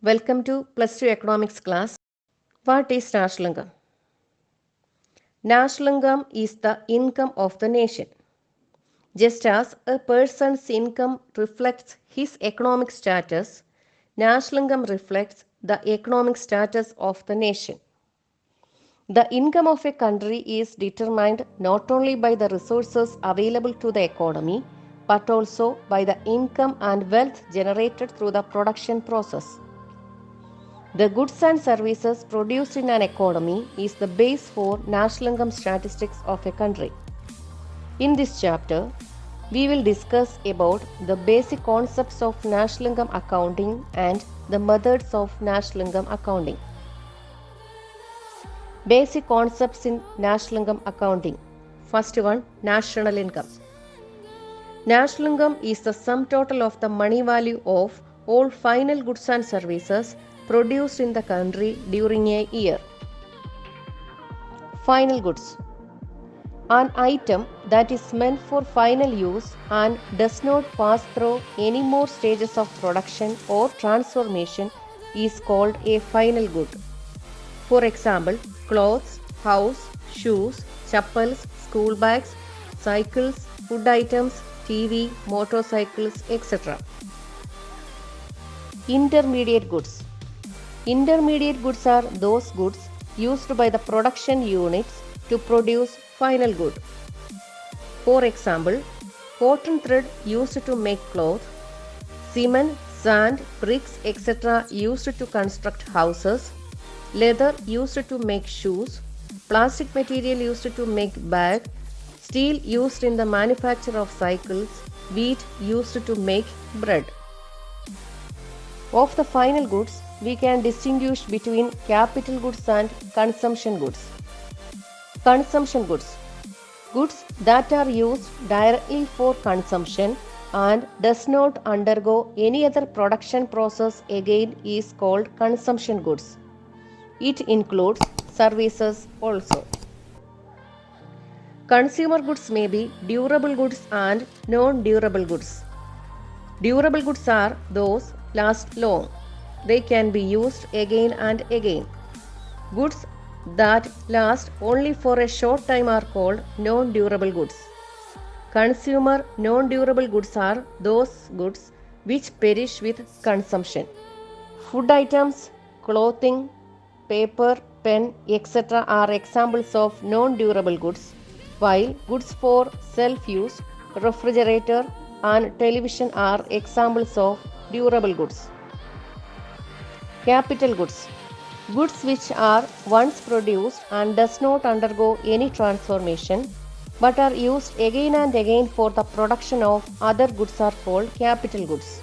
Welcome to Plus 2 Economics class. What is national income? National income is the income of the nation. Just as a person's income reflects his economic status, national income reflects the economic status of the nation. The income of a country is determined not only by the resources available to the economy, but also by the income and wealth generated through the production process. The goods and services produced in an economy is the base for national income statistics of a country. In this chapter, we will discuss about the basic concepts of national income accounting and the methods of national income accounting. Basic concepts in national income accounting. First one, national income. National income is the sum total of the money value of all final goods and services produced in the country during a year. Final goods. An item that is meant for final use and does not pass through any more stages of production or transformation is called a final good. For example, clothes, house, shoes, chappals, school bags, cycles, food items, TV, motorcycles, etc. Intermediate goods. Intermediate goods are those goods used by the production units to produce final good. For example, cotton thread used to make cloth, cement, sand, bricks, etc. used to construct houses, leather used to make shoes, plastic material used to make bag, steel used in the manufacture of cycles, wheat used to make bread. Of the final goods, we can distinguish between capital goods and consumption goods. Consumption goods. Goods that are used directly for consumption and does not undergo any other production process again is called consumption goods. It includes services also. Consumer goods may be durable goods and non-durable goods. Durable goods are those last long. They can be used again and again. Goods that last only for a short time are called non-durable goods. Consumer non-durable goods are those goods which perish with consumption. Food items, clothing, paper, pen, etc. are examples of non-durable goods, while goods for self-use, refrigerator and television are examples of durable goods. Capital goods. Goods which are once produced and does not undergo any transformation but are used again and again for the production of other goods are called capital goods.